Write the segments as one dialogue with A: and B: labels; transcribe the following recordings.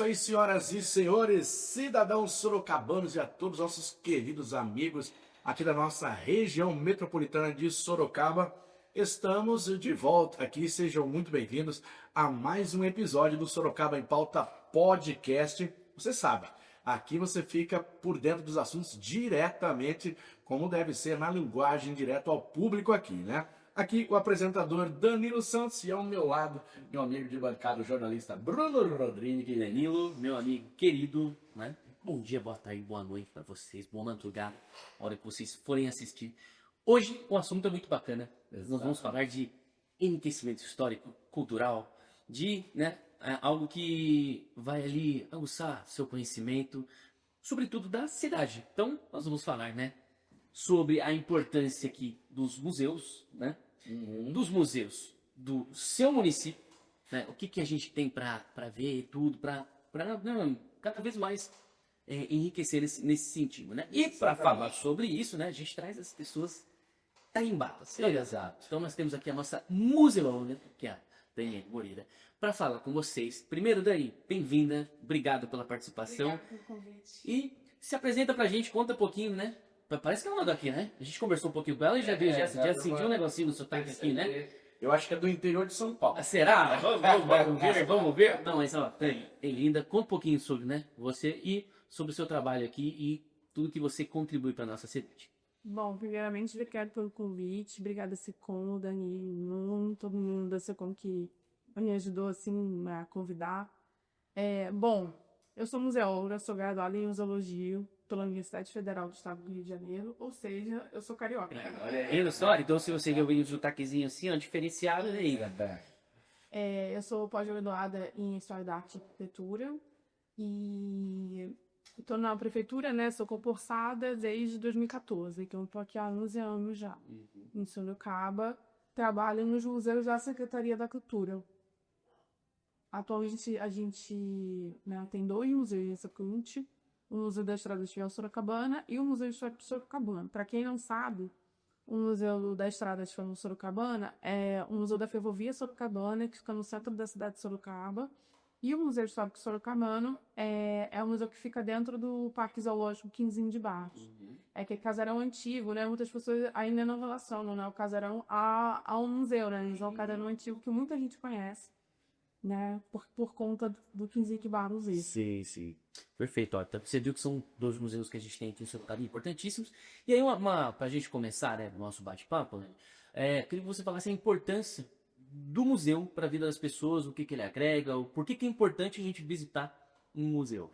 A: aí, senhoras e senhores, cidadãos sorocabanos e a todos os nossos queridos amigos aqui da nossa região metropolitana de Sorocaba. Estamos de volta aqui, sejam muito bem-vindos a mais um episódio do Sorocaba em Pauta Podcast. Você sabe, aqui você fica por dentro dos assuntos diretamente, como deve ser na linguagem direto ao público aqui, né? Aqui o apresentador Danilo Santos e ao meu lado, meu amigo de bancada, o jornalista Bruno Rodrigues.
B: Danilo, meu amigo querido, né? Bom dia, boa tarde, boa noite para vocês, boa madrugada, a hora que vocês forem assistir. Hoje o assunto é muito bacana. Nós vamos falar de enriquecimento histórico, cultural, de algo que vai ali aguçar seu conhecimento, sobretudo da cidade. Então, nós vamos falar, sobre a importância aqui dos museus, dos museus do seu município, o que a gente tem para ver tudo, para cada vez mais enriquecer nesse sentido, né? E para falar sobre isso, a gente traz as pessoas tarimbadas.
A: Exato.
B: Então nós temos aqui a nossa museóloga, que é a Daniela Moreira, para falar com vocês. Primeiro, Dani, bem-vinda, obrigado pela participação.
C: Obrigada pelo convite.
B: E se apresenta pra gente, conta um pouquinho, né? Parece que é uma daqui, né? A gente conversou um pouquinho com ela e já sentiu um negocinho no sotaque aqui, né?
A: Eu acho que é do interior de São Paulo.
B: Ah, será? Vamos ver. Não, mas ó, Dani, linda, conta um pouquinho sobre, você e sobre o seu trabalho aqui e tudo que você contribui para nossa cidade.
C: Bom, primeiramente, obrigado pelo convite. Obrigada, Secom, Dani, todo mundo da Secom que me ajudou, assim, a convidar. Bom, eu sou museóloga, sou graduada em museologia pela Universidade Federal do Estado do Rio de Janeiro, ou seja, eu sou carioca.
B: Olha só, então se você ouvir um sotaquezinho assim, ó, diferenciado aí.
C: Eu sou pós-graduada em História da Arte e Arquitetura e estou na prefeitura, sou concursada desde 2014, então estou aqui há 11 anos já, em Sorocaba, trabalho nos museus da Secretaria da Cultura. Atualmente a gente tem 2 museus em Secunte, o Museu da Estrada de Ferro Sorocabana e o Museu Histórico de Sorocabana. Para quem não sabe, o Museu da Estrada de Ferro Sorocabana é o Museu da Ferrovia Sorocabana, que fica no centro da cidade de Sorocaba, e o Museu Histórico Sorocabano é o museu que fica dentro do Parque Zoológico Quinzinho de Barros. É que é casarão antigo, muitas pessoas ainda não relacionam, o casarão ao museu, Eles é um casarão antigo que muita gente conhece, por conta do Quinzinho de Barros.
B: Sim. Perfeito, ó. Então, você viu que são 2 museus que a gente tem aqui em Sorocaba importantíssimos. E aí, pra gente começar, o nosso bate-papo, queria que você falasse a importância do museu para a vida das pessoas, o que ele agrega, por que é importante a gente visitar um museu.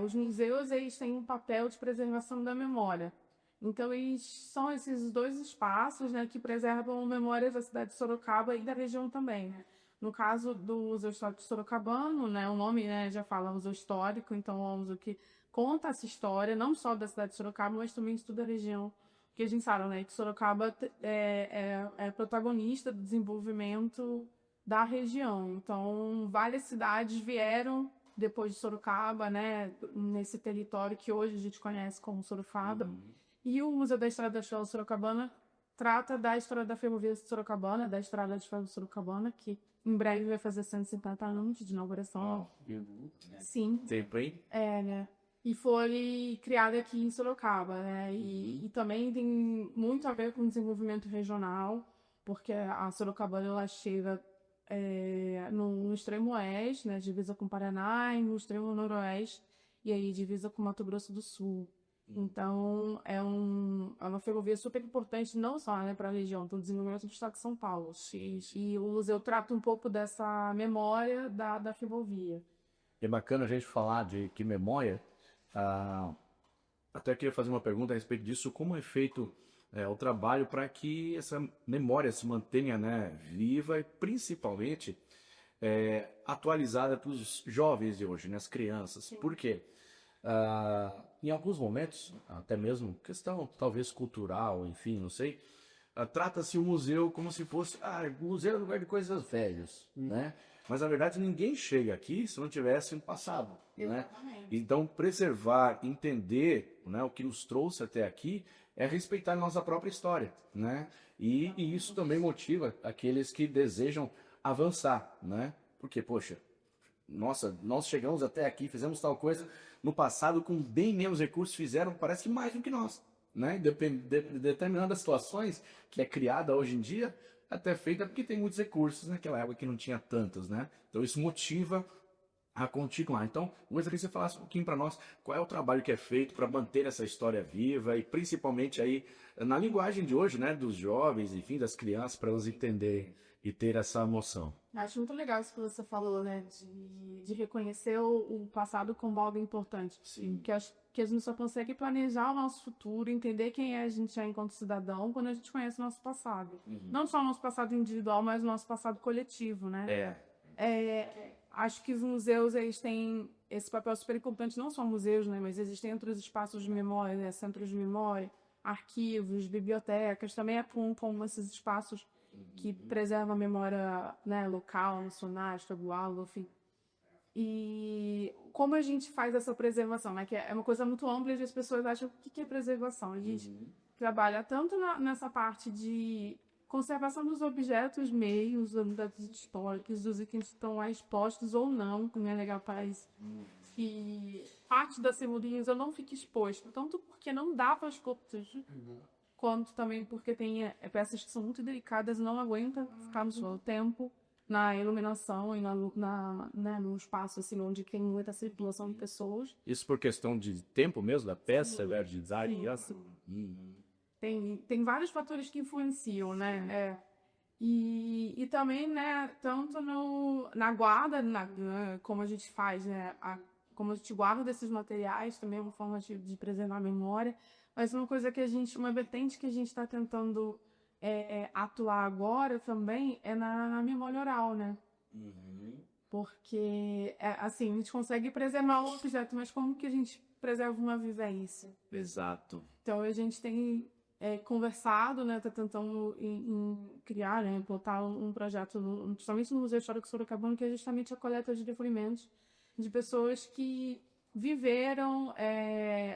C: Os museus, eles têm um papel de preservação da memória. Então, eles são esses 2 espaços, que preservam memórias da cidade de Sorocaba e da região também, No caso do Museu Histórico Sorocabano, o nome já fala Museu Histórico, então é um museu que conta essa história, não só da cidade de Sorocaba, mas também de toda a região. Porque a gente sabe que Sorocaba é protagonista do desenvolvimento da região. Então, várias cidades vieram depois de Sorocaba, nesse território que hoje a gente conhece como Sorocaba. E o Museu da Estrada de Ferro Sorocabana trata da história da ferrovia de Sorocabana, da Estrada de Ferro Sorocabana, que em breve vai fazer 150 anos de inauguração. Sim.
A: Tempo, hein?
C: E foi criada aqui em Sorocaba, E também tem muito a ver com o desenvolvimento regional, porque a Sorocabana ela chega no extremo oeste, divisa com o Paraná, e no extremo noroeste, e aí divisa com Mato Grosso do Sul. Então, é uma ferrovia super importante, não só para a região, para o desenvolvimento do estado de São Paulo.
A: Sim.
C: E o museu trata um pouco dessa memória da ferrovia.
A: É bacana a gente falar de que memória. Até queria fazer uma pergunta a respeito disso. Como é feito o trabalho para que essa memória se mantenha viva e principalmente atualizada para os jovens de hoje, as crianças?
C: Sim.
A: Por quê? Em alguns momentos, até mesmo questão talvez cultural, enfim, não sei, trata-se o museu como se fosse o museu é lugar de coisas velhas, Mas na verdade ninguém chega aqui se não tivesse um passado, Então preservar, entender, o que nos trouxe até aqui é respeitar a nossa própria história, E isso também motiva aqueles que desejam avançar, Porque, poxa, nossa, nós chegamos até aqui, fizemos tal coisa no passado com bem menos recursos, fizeram, parece que mais do que nós, né? Determinadas situações que é criada hoje em dia, até feita porque tem muitos recursos, naquela época que não tinha tantos, né? Então isso motiva a continuar. Então, gostaria que você falasse um pouquinho para nós qual é o trabalho que é feito para manter essa história viva e principalmente aí na linguagem de hoje, né, dos jovens, enfim, das crianças, para elas entenderem e ter essa noção.
C: Acho muito legal isso que você falou, né? De reconhecer o passado como algo importante.
A: Sim.
C: Que acho que a gente só consegue planejar o nosso futuro, entender quem é a gente é enquanto cidadão, quando a gente conhece o nosso passado. Não só o nosso passado individual, mas o nosso passado coletivo, né? Acho que os museus, eles têm esse papel super importante, não só museus, né? Mas existem outros espaços de memória, né? Centros de memória, arquivos, bibliotecas, também atuam como esses espaços que preserva a memória, né, local, nacional, estadual, enfim. E como a gente faz essa preservação, né? Que é uma coisa muito ampla e as pessoas acham o que é preservação. A gente trabalha tanto nessa parte de conservação dos objetos, meios, unidades históricas, dos itens que estão lá expostos ou não, como é legal para isso. E parte das simbolias eu não fico exposto, tanto porque não dá para expor tudo, quanto também porque tem peças que são muito delicadas e não aguentam ficar no seu tempo na iluminação e né, no espaço assim, onde tem muita circulação de pessoas.
A: Isso por questão de tempo mesmo da peça, versus design?
C: Tem vários fatores que influenciam, né? E também, né, tanto na guarda, como a gente faz, né? Como a gente guarda desses materiais, também é uma forma de preservar a memória. Mas uma vertente que a gente está tentando atuar agora também é na memória oral, né? Porque, assim, a gente consegue preservar o objeto, mas como que a gente preserva uma vivência?
A: Exato.
C: Então, a gente tem conversado, né? Tá tentando em criar, né? Botar um projeto, principalmente no Museu Histórico Sorocabana, que é justamente a coleta de depoimentos de pessoas que viveram,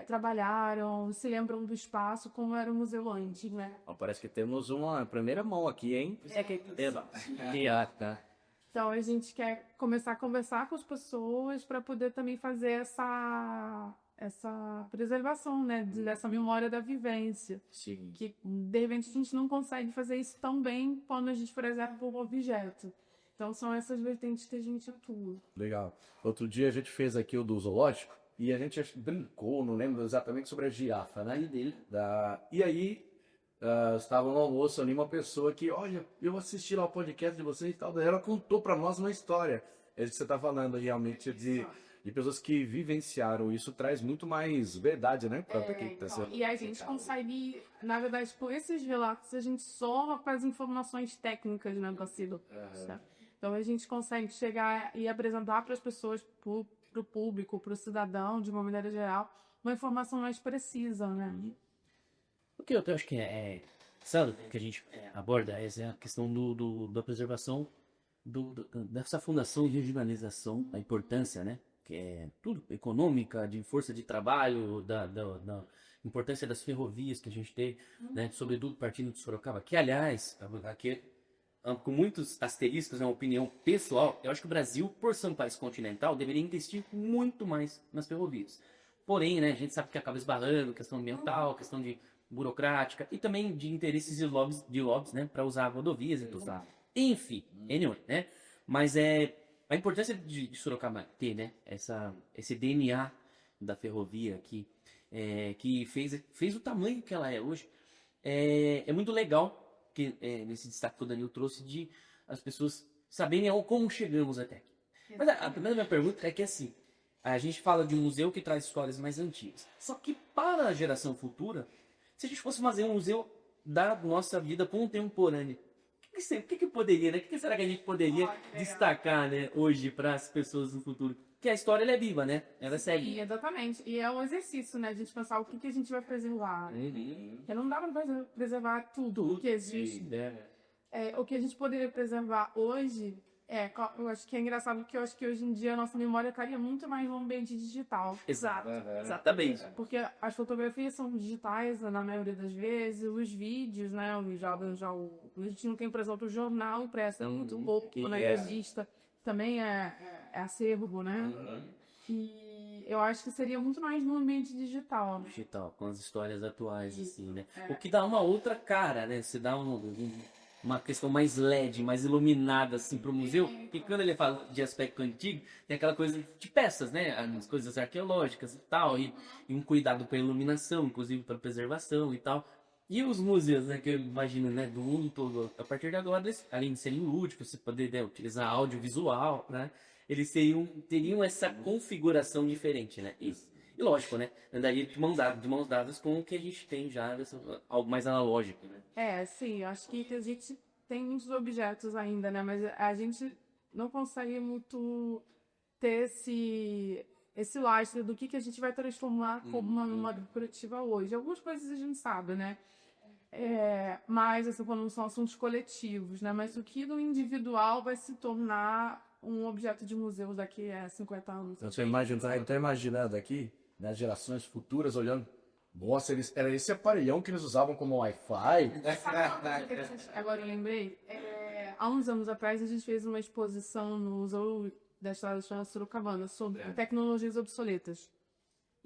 C: trabalharam, se lembram do espaço como era o museu antes, né?
B: Parece que temos uma primeira mão aqui, hein?
C: Então a gente quer começar a conversar com as pessoas para poder também fazer essa preservação, né? Dessa memória da vivência.
A: Sim.
C: Que de repente a gente não consegue fazer isso tão bem quando a gente preserva o objeto. Então são essas vertentes que a gente atua.
A: Legal. Outro dia a gente fez aqui o do zoológico e a gente brincou, não lembro exatamente, sobre a girafa, né? E aí estava no almoço ali uma pessoa que, olha, eu assisti lá o podcast de vocês e tal, daí ela contou para nós uma história. É isso que você está falando realmente de pessoas que vivenciaram isso, traz muito mais verdade, né? Pra quem tá sendo...
C: E a gente consegue, na verdade, por esses relatos, a gente soma com as informações técnicas, né, do Ciro. Então a gente consegue chegar e apresentar para as pessoas, para o público, para o cidadão, de uma maneira geral, uma informação mais precisa, né?
B: O que eu acho que sabe, que a gente aborda é a questão da preservação dessa fundação e regionalização, a importância, né? Que é tudo, econômica, de força de trabalho, da importância das ferrovias que a gente tem, né? Sobretudo partindo de Sorocaba, que aliás, aqui, com muitos asteriscos, é uma opinião pessoal, eu acho que o Brasil, por ser um país continental, deveria investir muito mais nas ferrovias. Porém, né, a gente sabe que acaba esbarrando, questão ambiental, questão de burocrática, e também de interesses de lobbies, né, para usar rodovias e tudo. Enfim, anyway, né, mas a importância de Sorocaba ter, né, esse DNA da ferrovia aqui, que fez o tamanho que ela é hoje, é muito legal, que nesse destaque que o Danilo trouxe, de as pessoas saberem como chegamos até aqui. Mas a primeira minha pergunta é que, assim, a gente fala de um museu que traz histórias mais antigas. Só que para a geração futura, se a gente fosse fazer um museu da nossa vida contemporânea, o que poderia, né? O que será que a gente poderia destacar, né, hoje para as pessoas do futuro? Porque a história ela é viva, né? Ela segue.
C: Sim, exatamente. E é um exercício, né? A gente pensar o que a gente vai preservar. Porque não dá para preservar tudo que existe. O que a gente poderia preservar hoje, eu acho que é engraçado, porque eu acho que hoje em dia a nossa memória estaria muito mais no ambiente digital.
B: Exato. Exatamente.
C: Porque as fotografias são digitais, na maioria das vezes, os vídeos, né? A gente não tem, por exemplo, o jornal impresso, é muito louco, na revista. também é acervo, né? E eu acho que seria muito mais no ambiente digital.
B: Digital, com as histórias atuais, assim, né? O que dá uma outra cara, né? Você dá uma questão mais LED, mais iluminada, assim, pro museu. Porque quando ele fala de aspecto antigo, tem aquela coisa de peças, né? As coisas arqueológicas e tal, e um cuidado pela iluminação, inclusive pela preservação e tal. E os museus, né, que eu imagino, né, do mundo todo, a partir de agora, além de serem lúdicos, você poder, né, utilizar audiovisual, né, eles teriam essa configuração diferente, né? E lógico, né? Andaria de mãos dadas com o que a gente tem já, algo mais analógico, né?
C: Sim, eu acho que a gente tem muitos objetos ainda, né? Mas a gente não consegue muito ter esse lastro do que a gente vai transformar como uma memória coletiva hoje. Algumas coisas a gente sabe, né? Mas, assim, quando são assuntos coletivos, né? Mas o que do individual vai se tornar um objeto de museu daqui a 50 anos?
A: Então, você tá imaginando aqui, nas gerações futuras, olhando. Nossa, era esse aparelhão que eles usavam como Wi-Fi.
C: Agora eu lembrei, há uns anos atrás a gente fez uma exposição no Museu da História de Sorocabana sobre tecnologias obsoletas.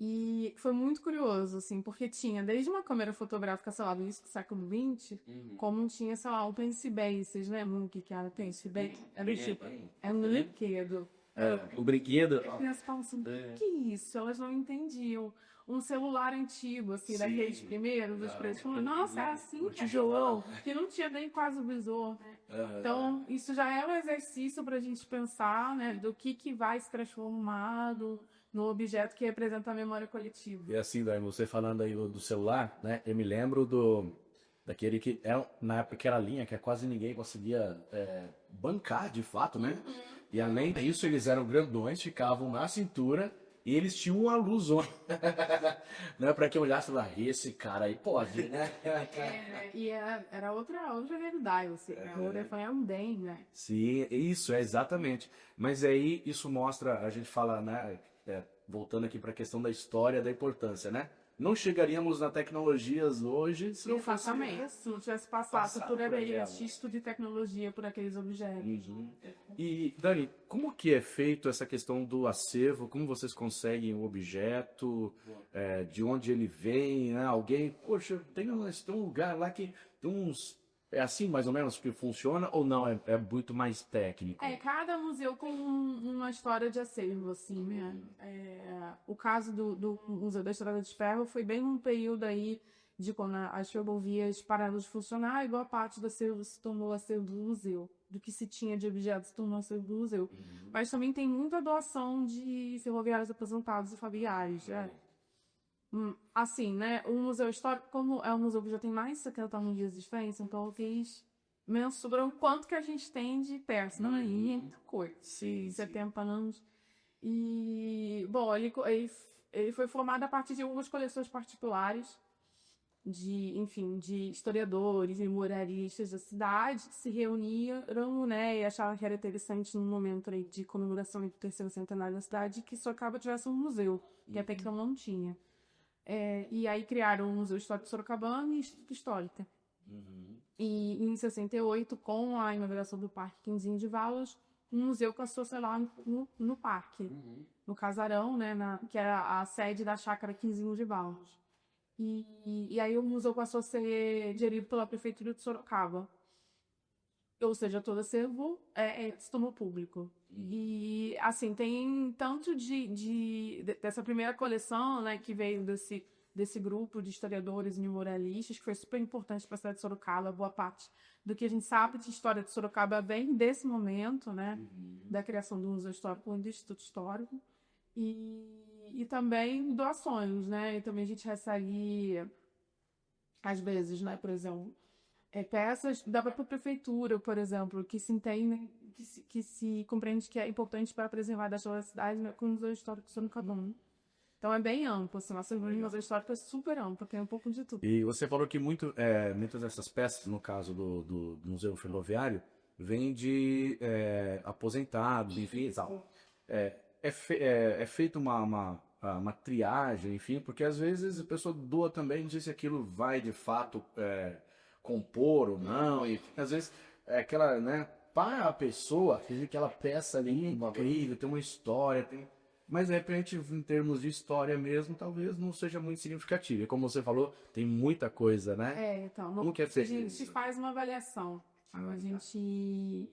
C: E foi muito curioso, assim, porque tinha desde uma câmera fotográfica, sei lá, do início do século XX, como tinha, sei lá, o Pense Bem, vocês lembram o que era Pense Bem? Era tipo, era um brinquedo.
B: O brinquedo.
C: As crianças falavam assim, o que é isso? Elas não entendiam. Um celular antigo, assim, daqueles primeiros, os preços. Nossa, é assim, tijolão, que não tinha nem quase o visor, né? Então, isso já é um exercício para a gente pensar, né, do que vai se transformar no objeto que representa a memória coletiva.
A: E assim, Dani, você falando aí do celular, né? Eu me lembro daquele que na época que era linha, que quase ninguém conseguia bancar de fato, né? E além disso, eles eram grandões, ficavam na cintura e eles tinham uma luzona. Né? Para quem olhasse lá, esse cara aí pode, né?
C: E era outra realidade, assim, agora foi um bem, né?
A: Sim, isso, exatamente. Mas aí isso mostra, a gente fala, né? Voltando aqui para a questão da história, da importância, né? Não chegaríamos nas tecnologias hoje se não fosse
C: Se não tivesse passado por esse estudo de tecnologia, por aqueles objetos.
A: E, Dani, como que é feito essa questão do acervo? Como vocês conseguem o objeto? De onde ele vem? Né? Alguém, poxa, tem um lugar lá que tem uns... É assim mais ou menos que funciona ou não? É muito mais técnico?
C: Cada museu com uma história de acervo, assim, né? O caso do Museu da Estrada de Ferro foi bem num período aí de quando as ferrovias pararam de funcionar e boa parte do acervo se tornou acervo do museu. Do que se tinha de objetos se tornou acervo do museu. Mas também tem muita doação de ferroviários aposentados e familiares, assim, né? O Museu Histórico, como é um museu que já tem mais de 70 anos de existência, então eu fiz mensurando o quanto que a gente tem de peça. Não é muita coisa.
A: Sim,
C: 70 anos. E, bom, ele foi formado a partir de algumas coleções particulares de historiadores e memorialistas da cidade que se reuniram, né, e achavam que era interessante num momento aí de comemoração do terceiro centenário da cidade que Sorocaba tivesse um museu, que até então não tinha. E aí criaram o Museu Histórico de Sorocabana e Instituto Histórica. E em 68, com a inauguração do Parque Quinzinho de Valas, um museu passou, sei lá, no parque, no casarão, né, que era a sede da chácara Quinzinho de Valas. E aí o museu passou a ser gerido pela Prefeitura de Sorocaba. Ou seja, todo acervo se tornou público. E, assim, tem tanto dessa primeira coleção, né, que veio desse grupo de historiadores e memorialistas, que foi super importante para a cidade de Sorocaba. Boa parte do que a gente sabe de história de Sorocaba vem desse momento, né, da criação do Museu Histórico e do Instituto Histórico. E também doações, né, e também a gente recebe, às vezes, né, por exemplo, peças da própria prefeitura, por exemplo, que se entendem, que se compreende que é importante para preservar da história da cidade, né, com o Museu Histórico de Sorocabana. Então é bem amplo, assim, nossa Museu Histórico é super amplo, tem um pouco de tudo.
A: E você falou que muitas dessas peças, no caso do Museu Ferroviário, vêm de aposentados, enfim, e tal. É feita uma triagem, enfim, porque às vezes a pessoa doa também, não sei se aquilo vai de fato compor ou não, e às vezes aquela, né, para a pessoa, acredito que ela peça ali, incrível, tem uma história, mas de repente, em termos de história mesmo, talvez não seja muito significativo. E como você falou, tem muita coisa, né?
C: Então,
A: Como que é
C: a
A: feito
C: gente
A: isso?
C: faz uma avaliação. A gente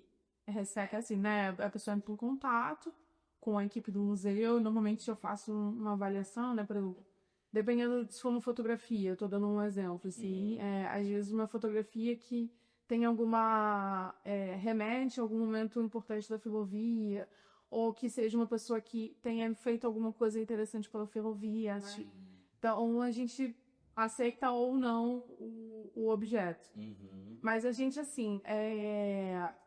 C: recebe assim, né? A pessoa entra em contato com a equipe do museu. Normalmente eu faço uma avaliação, né? Dependendo de se for uma fotografia, eu tô dando um exemplo, assim. Às vezes uma fotografia que tem alguma... remete a algum momento importante da ferrovia, ou que seja uma pessoa que tenha feito alguma coisa interessante pela ferrovia, né? Então a gente aceita ou não o objeto. Mas a gente, assim,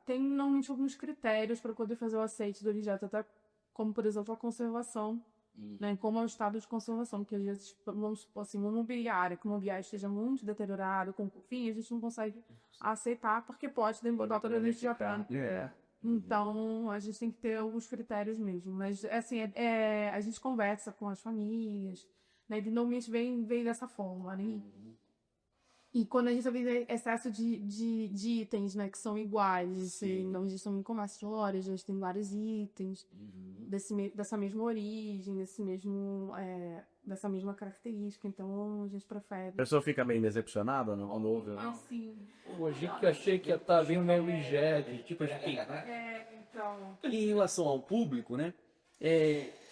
C: tem normalmente alguns critérios para poder fazer o aceite do objeto, até como, por exemplo, a conservação, né? Como é o estado de conservação, porque às vezes, vamos supor assim, uma mobiliária, que o mobiliário esteja muito deteriorado, com cofim, a gente não consegue aceitar, porque pode demorar toda a gente já tá. Então, a gente tem que ter alguns critérios mesmo. Mas, assim, a gente conversa com as famílias, né? E normalmente vem dessa forma, né? E quando a gente vê excesso de itens, né, que são iguais, assim, não estão em comércio de lojas, a gente tem vários itens dessa mesma origem, dessa mesma característica, então a gente
A: A
C: prefere.
A: pessoa fica meio decepcionada, não? Quando ouve, não?
C: Assim,
D: Hoje que eu achei que ia estar vindo meio ingete, tipo de quem, né?
C: então...
B: Em relação ao público, né?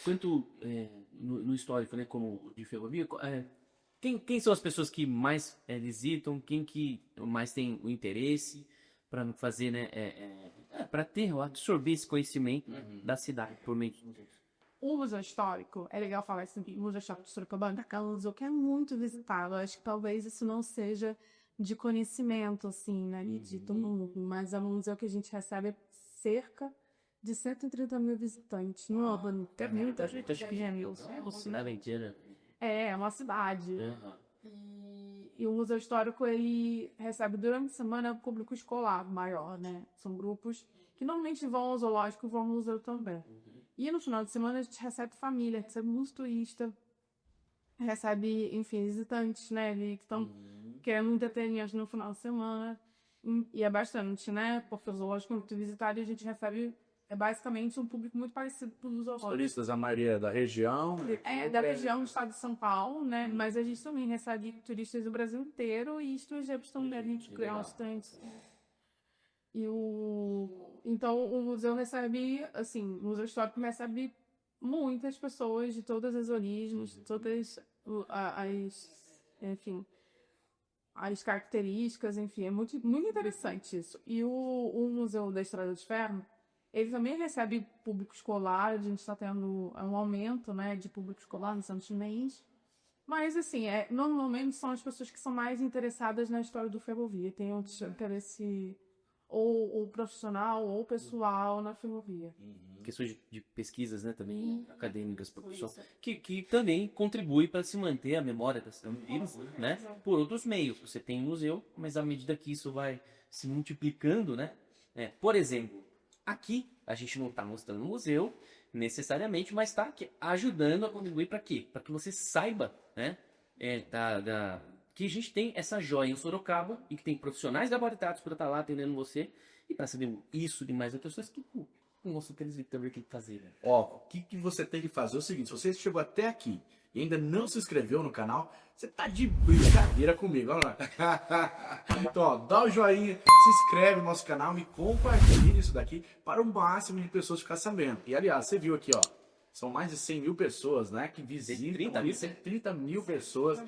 B: Tanto no histórico, né, como de ferrovia, quem são as pessoas que mais visitam? Quem que mais tem o interesse para fazer, né? Para absorver esse conhecimento da cidade por meio de museus.
C: O museu histórico, é legal falar isso aqui, o Museu Histórico de Sorocabana é um museu que é muito visitado. Eu acho que talvez isso não seja de conhecimento, assim, né, de todo mundo, mas é um museu que a gente recebe cerca de 130 mil visitantes no ano.
B: É muita gente, acho que é cidade inteira.
C: É uma cidade. E o Museu Histórico, ele recebe durante a semana público escolar maior, né? São grupos que normalmente vão ao zoológico e vão ao museu também. E no final de semana a gente recebe família, recebe muito turista, recebe, enfim, visitantes, né? Ali que estão querendo entretenimento no final de semana. E é bastante, né? Porque o zoológico é muito visitado e a gente recebe... basicamente um público muito parecido com os zoológicos.
A: Turistas, a maioria da região.
C: Da região do estado de São Paulo, né? Mas a gente também recebe turistas do Brasil inteiro e estrangeiros também, de bastante. Então o museu recebe, assim, o Museu Histórico recebe muitas pessoas de todas as origens, todas enfim, as características, enfim, é muito, muito interessante isso. E o Museu da Estrada de Ferro, ele também recebe público escolar, a gente está tendo um aumento, né, de público escolar no Santos Mês. Mas, assim, normalmente são as pessoas que são mais interessadas na história do ferrovia, tem outro interesse ou profissional ou pessoal na ferrovia.
B: Questões de pesquisas, né, também acadêmicas, profissionais, que também contribui para se manter a memória da cidade viva, né, por outros meios. Você tem um museu, mas à medida que isso vai se multiplicando, né, por exemplo, aqui a gente não está mostrando o museu necessariamente, mas está ajudando a contribuir para quê? Para que você saiba, né, que a gente tem essa joia em Sorocaba e que tem profissionais gabaritados para estar lá atendendo você e para saber isso de mais outras pessoas que nossa, que eles também tem que fazer. Né?
A: Ó, o que você tem que fazer é o seguinte: se você chegou até aqui e ainda não se inscreveu no canal, você tá de brincadeira comigo, olha lá. Então, ó, dá o joinha, se inscreve no nosso canal e compartilha isso daqui para o máximo de pessoas ficar sabendo. E aliás, você viu aqui, ó, são mais de 100 mil pessoas, né, que visitam, 130 mil pessoas.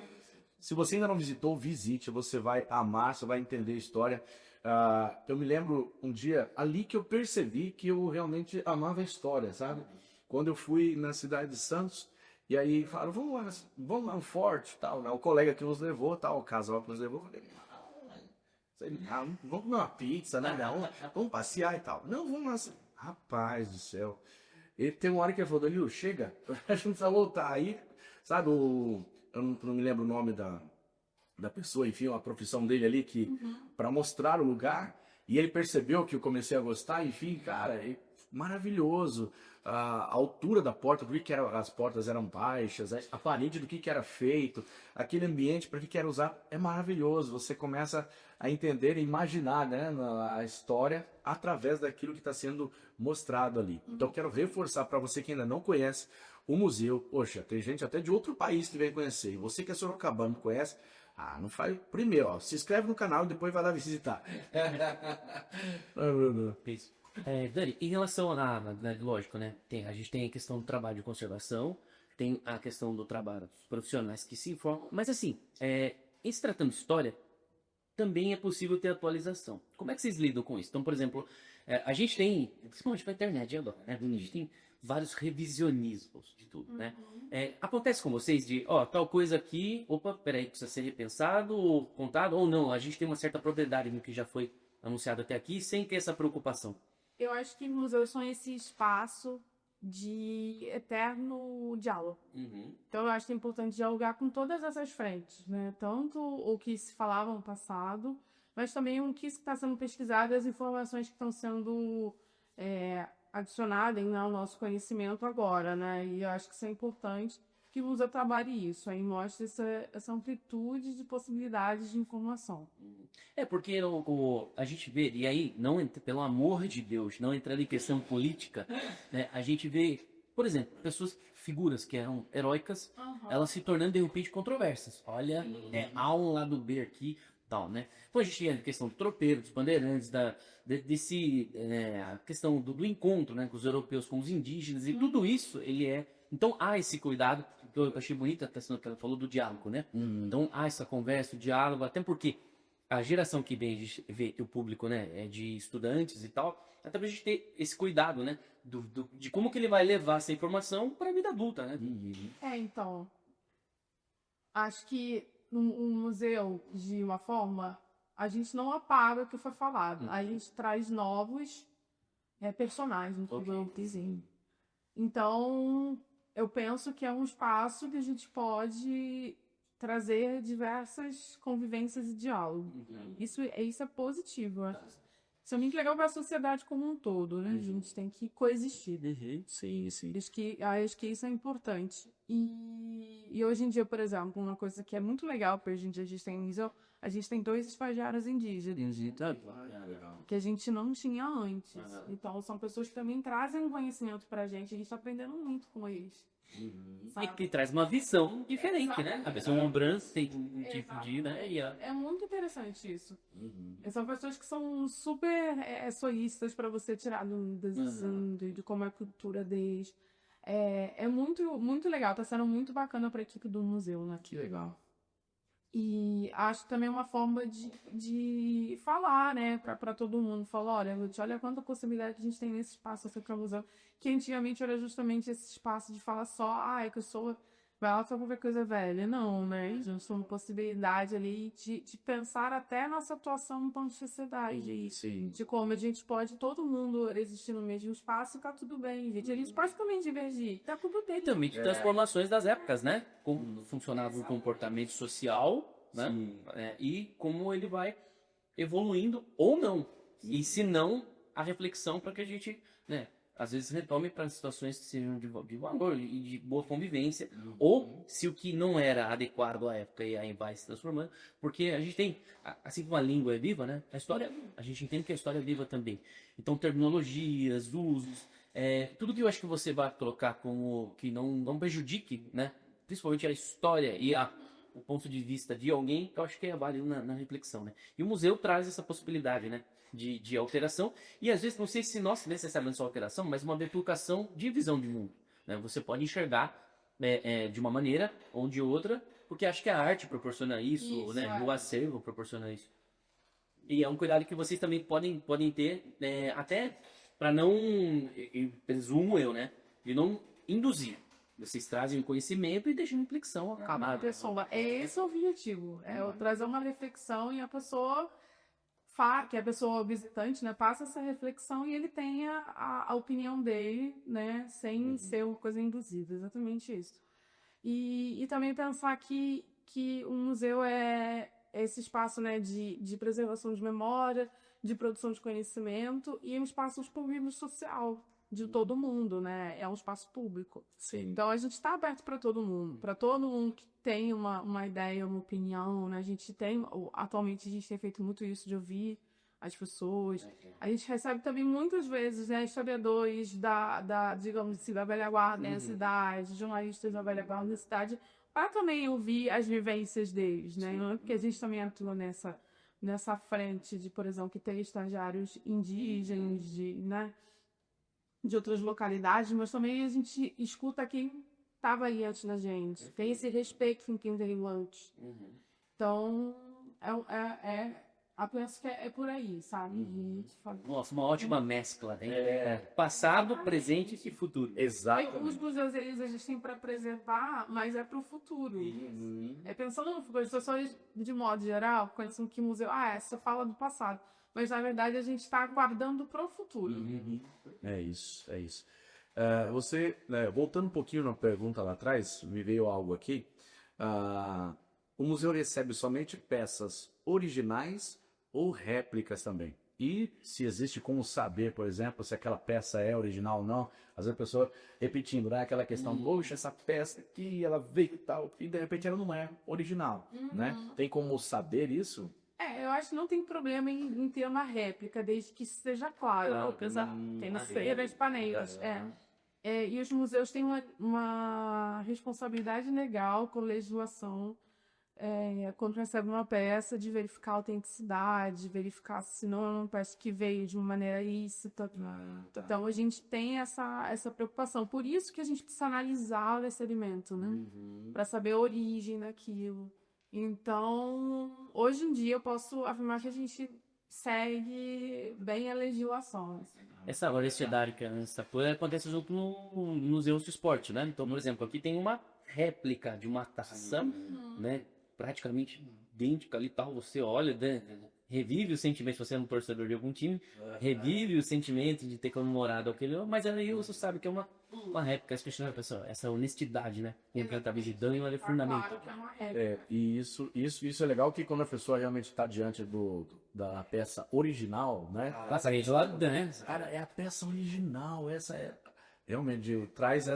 A: Se você ainda não visitou, visite, você vai amar, você vai entender a história. Eu me lembro um dia ali que eu percebi que eu realmente amava a história, sabe? Quando eu fui na cidade de Santos, e aí falaram, vamos lá no forte, tal, né? O colega que nos levou, tal, o casal que nos levou, eu falei, vamos comer uma pizza, né? Vamos passear e tal. Não, vamos lá. Rapaz do céu. E tem uma hora que ele falou, Danilo, chega, a gente precisa voltar. Aí, sabe, eu não me lembro o nome da pessoa, enfim, a profissão dele ali, que para mostrar o lugar, e ele percebeu que eu comecei a gostar, enfim, cara, maravilhoso. A altura da porta, do que era, as portas eram baixas, a parede do que era feito, aquele ambiente para que era usar, é maravilhoso. Você começa a entender e imaginar, né, a história através daquilo que está sendo mostrado ali. Então quero reforçar para você que ainda não conhece o museu. Poxa, tem gente até de outro país que vem conhecer. E você que é sorocabano, conhece? Ah, não faz. Primeiro, ó, se inscreve no canal e depois vai lá visitar.
B: Isso. Dani, em relação lógico, né? A gente tem a questão do trabalho de conservação, tem a questão do trabalho dos profissionais que se informam, mas assim, em se tratando de história, também é possível ter atualização. Como é que vocês lidam com isso? Então, por exemplo, a gente tem, principalmente para a internet agora, né? A gente tem vários revisionismos de tudo, né? Acontece com vocês de, ó, tal coisa aqui, opa, peraí, precisa ser repensado, ou contado, ou não, a gente tem uma certa propriedade no que já foi anunciado até aqui, sem ter essa preocupação.
C: Eu acho que museus são esse espaço de eterno diálogo. Então, eu acho que é importante dialogar com todas essas frentes, né? Tanto o que se falava no passado, mas também o que está sendo pesquisado e as informações que estão sendo adicionadas, né, ao nosso conhecimento agora, né? E eu acho que isso é importante que o museu trabalhe isso, aí mostra essa amplitude de possibilidades de informação.
B: Porque a gente vê, e aí, não, pelo amor de Deus, não entrando em questão política, né, a gente vê, por exemplo, figuras que eram heróicas, elas se tornando de repente controversas. Olha, há um lado B aqui, tal, né? Então a gente tinha a questão do tropeiro, dos bandeirantes, a questão do encontro, né, com os europeus, com os indígenas, e tudo isso, então há esse cuidado, que eu achei bonito, até que ela falou do diálogo, né? Então há essa conversa, o diálogo, até porque a geração que vem ver o público, né, é de estudantes e tal, até pra gente ter esse cuidado, né, de como que ele vai levar essa informação para a vida adulta, né?
C: Então, acho que um museu, de uma forma, a gente não apaga o que foi falado, a gente traz novos personagens, vamos dizer. Então, eu penso que é um espaço que a gente pode trazer diversas convivências e diálogo. Isso é positivo. Isso é muito legal para a sociedade como um todo, né? A gente tem que coexistir.
A: Sim, sim.
C: Acho que isso é importante. E hoje em dia, por exemplo, uma coisa que é muito legal, porque hoje em dia a gente tem 2 estagiários indígenas, que a gente não tinha antes. Então, são pessoas que também trazem um conhecimento pra gente, a gente tá aprendendo muito com eles.
B: E que traz uma visão diferente, né? A pessoa Montbrand tem um tipo de, né?
C: É muito interessante isso. São pessoas que são super soístas para você tirar de como é a cultura deles. É muito, muito legal, tá sendo muito bacana para a equipe do museu, né?
A: Que legal.
C: E acho também uma forma de falar, né, para todo mundo. Falar, olha, Ruth, olha quanta possibilidade que a gente tem nesse espaço Africa Museu, que antigamente era justamente esse espaço de falar só, é que eu sou, vai lá só pra ver coisa velha. Não, né? A gente tem uma possibilidade ali de pensar até a nossa atuação enquanto sociedade.
A: Sim.
C: De como a gente pode, todo mundo existir no mesmo espaço e ficar tudo bem, gente. A gente pode também divergir, tá tudo bem.
B: E também de transformações das épocas, né? Como funcionava o comportamento social, né? E como ele vai evoluindo ou não. E se não, a reflexão para que a gente, né, às vezes retome para situações que sejam de valor e de boa convivência, ou se o que não era adequado à época e aí vai se transformando, porque a gente tem, assim como a língua é viva, né? A história, a gente entende que a história é viva também. Então, terminologias, usos, tudo que eu acho que você vai colocar como que não prejudique, né? Principalmente a história e o ponto de vista de alguém, que eu acho que é válido na reflexão, né? E o museu traz essa possibilidade, né? De alteração, e às vezes, não sei se necessariamente só alteração, mas uma bifurcação de visão de mundo, né? Você pode enxergar de uma maneira ou de outra, porque acho que a arte proporciona isso, né? O acervo proporciona isso. E é um cuidado que vocês também podem ter, até para não, presumo eu, né? De não induzir. Vocês trazem o conhecimento e deixam a reflexão acabada.
C: Pessoa, esse é o objetivo, eu trazer uma reflexão e a pessoa que a pessoa visitante, né, passa essa reflexão e ele tenha a opinião dele, né, sem ser uma coisa induzida, exatamente isso. E também pensar que o museu é esse espaço, né, de preservação de memória, de produção de conhecimento e um espaço de convívio social. de todo mundo, né? É um espaço público.
A: Sim.
C: Então a gente está aberto para todo mundo que tem uma ideia, uma opinião, né? A gente tem, atualmente a gente tem feito muito isso de ouvir as pessoas. A gente recebe também muitas vezes, né, historiadores digamos assim, da velha guarda da cidade, jornalistas da velha guarda da cidade, para também ouvir as vivências deles, né? Porque a gente também atua nessa frente de, por exemplo, que tem estagiários indígenas, né, de outras localidades, mas também a gente escuta quem estava ali antes da gente. Tem esse respeito com quem veio antes. Então, eu penso que é por aí, sabe?
B: Nossa, uma ótima mescla, né? Passado, presente e futuro.
A: Exatamente.
C: Os museus, eles existem para preservar, mas é para o futuro. É pensando no futuro. As pessoas, de modo geral, conhecem que museu... você fala do passado. Mas, na verdade, a gente está guardando para o futuro.
A: É isso, é isso. Você, né, voltando um pouquinho na pergunta lá atrás, me veio algo aqui. O museu recebe somente peças originais ou réplicas também? E se existe como saber, por exemplo, se aquela peça é original ou não? Às vezes a pessoa repetindo, né? Aquela questão, poxa, essa peça aqui, ela veio e tal, e de repente ela não é original, né? Tem como saber isso?
C: Eu acho que não tem problema em ter uma réplica, desde que seja claro. Tem nas feiras, paneios. E os museus têm uma responsabilidade legal com a legislação, quando recebe uma peça, de verificar a autenticidade, verificar se não é uma peça que veio de uma maneira ilícita. Então a gente tem essa preocupação. Por isso que a gente precisa analisar o recebimento, né? Para saber a origem daquilo. Então, hoje em dia eu posso afirmar que a gente segue bem a legislação.
B: Essa honestidade que essa coisa acontece junto no museus de esporte, né? Então, por exemplo, aqui tem uma réplica de uma taça, né? Praticamente idêntica ali, tal. Você olha, né? Revive o sentimento, se você é um torcedor de algum time, revive o sentimento de ter comemorado aquele, mas aí você sabe que é uma réplica, essa honestidade, né? Com que ela tá visitando, ela é fundamental.
A: E isso é legal, que quando a pessoa realmente está diante da peça original, né?
B: Passa aí de lado, né?
A: Cara, é a peça original, realmente traz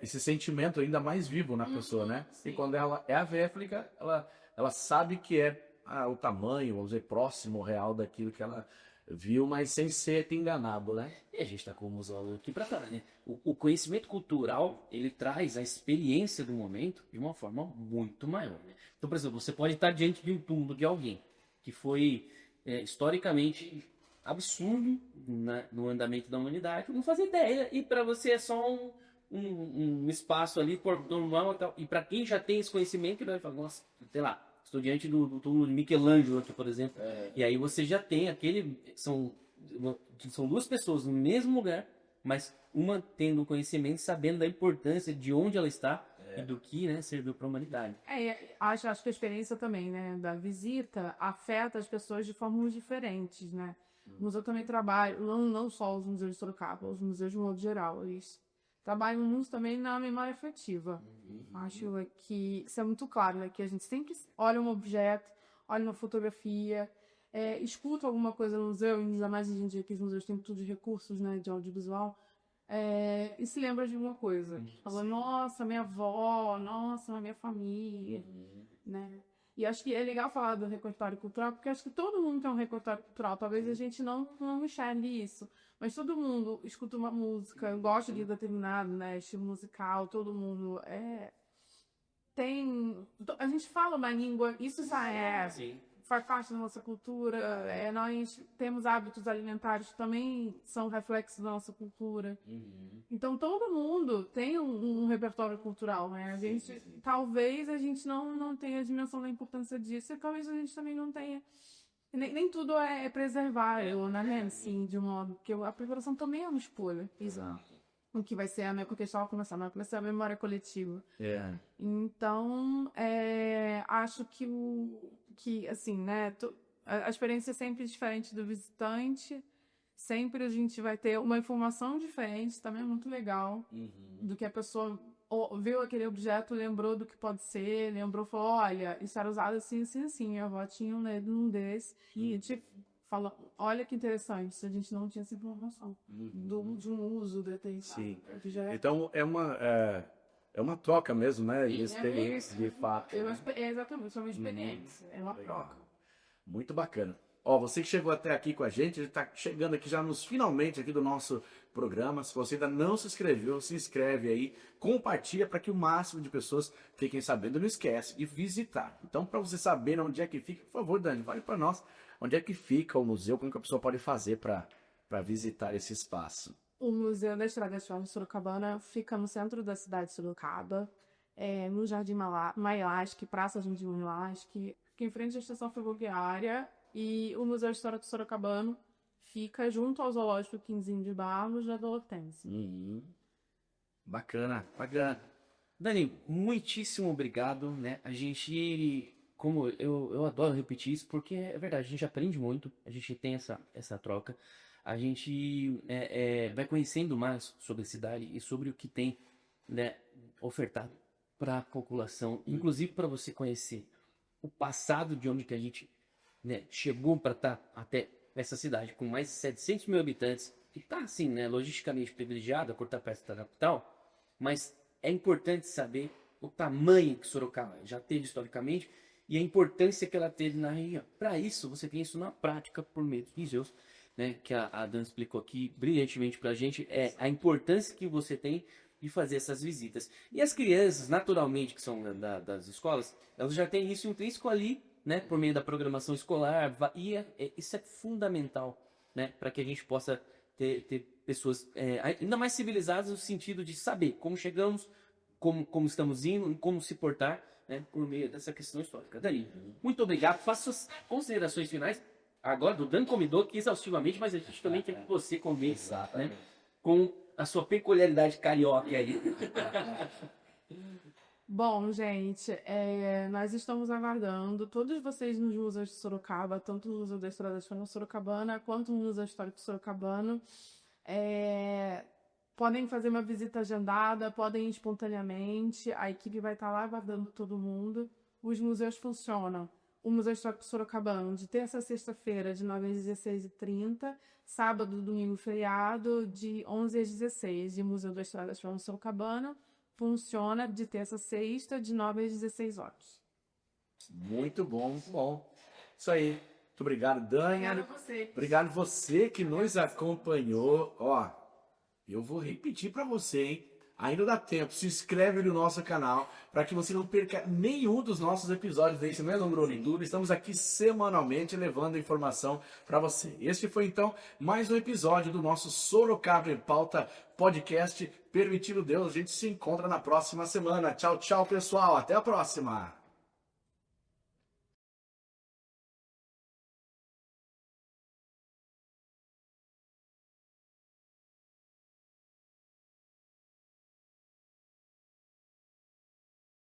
A: esse sentimento ainda mais vivo na pessoa, né? E quando ela é a réplica, ela sabe que é o tamanho, vamos dizer, próximo, real daquilo que ela viu, mas sem ser enganado, né?
B: E a gente está com o museu aqui para falar, né? O conhecimento cultural, ele traz a experiência do momento de uma forma muito maior, né? Então, por exemplo, você pode estar diante de um túmulo de alguém que foi historicamente absurdo no andamento da humanidade, não faz ideia, e para você é só um espaço ali normal, e para quem já tem esse conhecimento, ele vai falar, nossa, sei lá, estou diante do túmulo de Michelangelo aqui, por exemplo. E aí você já tem são duas pessoas no mesmo lugar, mas uma tendo conhecimento, sabendo da importância de onde ela está e do que, né, serviu para a humanidade.
C: Acho que a experiência também, né, da visita afeta as pessoas de formas diferentes, né? O museu também trabalha, não só os museus de Sorocaba, os museus de modo geral, eles trabalham muito também na memória afetiva. Acho que isso é muito claro, né? Que a gente sempre olha um objeto, olha uma fotografia, escuta alguma coisa no museu, ainda mais hoje em dia que os museus têm tudo de recursos, né, de audiovisual, e se lembra de alguma coisa. Fala, nossa, minha avó, nossa, minha família, né? E acho que é legal falar do repertório cultural, porque acho que todo mundo tem um repertório cultural. Talvez a gente não enxergue isso, mas todo mundo escuta uma música, gosta de determinado, né, estilo musical, todo mundo a gente fala uma língua, isso já faz parte da nossa cultura, nós temos hábitos alimentares que também são reflexos da nossa cultura. Então todo mundo tem um repertório cultural, né? Talvez a gente não tenha a dimensão da importância disso, e talvez a gente também não tenha. Nem tudo é preservável, né? Assim, de um modo que a preservação também é uma escolha.
A: Exato.
C: O que vai ser porque a gente estava conversando, vai ser a memória coletiva. Então, acho que assim, né, a experiência é sempre diferente do visitante, sempre a gente vai ter uma informação diferente, também é muito legal, do que a pessoa viu aquele objeto, lembrou do que pode ser, falou, olha, isso era usado assim, assim, assim, minha avó tinha um dedo num desse, e Fala, olha que interessante, a gente não tinha essa informação de um uso determinado.
A: Sim.
C: Que já é-
A: Então é uma troca mesmo, né? De
C: É
A: experiência, de fato.
C: exatamente, é uma experiência, é uma troca.
A: Muito bacana. Ó, você que chegou até aqui com a gente, está chegando aqui já nos finalmente aqui do nosso programa. Se você ainda não se inscreveu, se inscreve aí, compartilha para que o máximo de pessoas fiquem sabendo. Não esquece de visitar. Então, para você saber onde é que fica, por favor, Dani, fale para nós onde é que fica o museu, como que a pessoa pode fazer para visitar esse espaço.
C: O Museu da Estrada de Sorocabana fica no centro da cidade de Sorocaba, no Jardim Mailasque, Praça Jardim Mailasque, fica em frente à estação ferroviária, e o Museu Histórico Sorocabano fica junto ao Zoológico Quinzinho de Barros, da Hortência.
A: Bacana, bacana.
B: Dani, muitíssimo obrigado, né? A gente, como eu adoro repetir isso, porque é verdade, a gente aprende muito, a gente tem essa troca, a gente vai conhecendo mais sobre a cidade e sobre o que tem, né, ofertado para a população, inclusive para você conhecer o passado de onde que a gente, né, chegou para estar até essa cidade com mais de 700 mil habitantes, que está assim, né, logisticamente privilegiada por estar perto da capital, mas é importante saber o tamanho que Sorocaba já teve historicamente e a importância que ela teve na região. Para isso, você tem isso na prática por meio dos museus, né, que a Dan explicou aqui brilhantemente para a gente, é a importância que você tem de fazer essas visitas. E as crianças, naturalmente, que são das escolas, elas já têm isso intrínseco ali, né, por meio da programação escolar, e isso é fundamental, né, para que a gente possa ter pessoas ainda mais civilizadas no sentido de saber como chegamos, como estamos indo, como se portar, né, por meio dessa questão histórica. Dani, muito obrigado. Faça suas considerações finais. Agora, do Dan convidou aqui exaustivamente, mas a gente também quer que você converse, né, com a sua peculiaridade carioca aí.
C: Bom, gente, nós estamos aguardando todos vocês nos museus de Sorocaba, tanto no Museu da Estrada de Sorocabana quanto no Museu Histórico Sorocabano. Podem fazer uma visita agendada, podem ir espontaneamente, a equipe vai estar lá aguardando todo mundo. Os museus funcionam. O Museu Histórico Sorocabano, de terça a sexta-feira, de 9 às 16h30, sábado, domingo, feriado, de 11 às 16h. E o Museu da Estrada de Sorocabana funciona de terça a sexta, de 9 às 16 horas.
A: Muito bom, muito bom. Isso aí. Muito obrigado, Dani.
C: Obrigada a você.
A: Obrigado você que nos acompanhou. Ó, eu vou repetir para você, hein? Ainda dá tempo. Se inscreve no nosso canal para que você não perca nenhum dos nossos episódios desse mesmo Bruno. Estamos aqui semanalmente levando informação para você. Este foi então mais um episódio do nosso Sorocaba em Pauta podcast. Permitindo Deus, a gente se encontra na próxima semana. Tchau, tchau, pessoal. Até a próxima.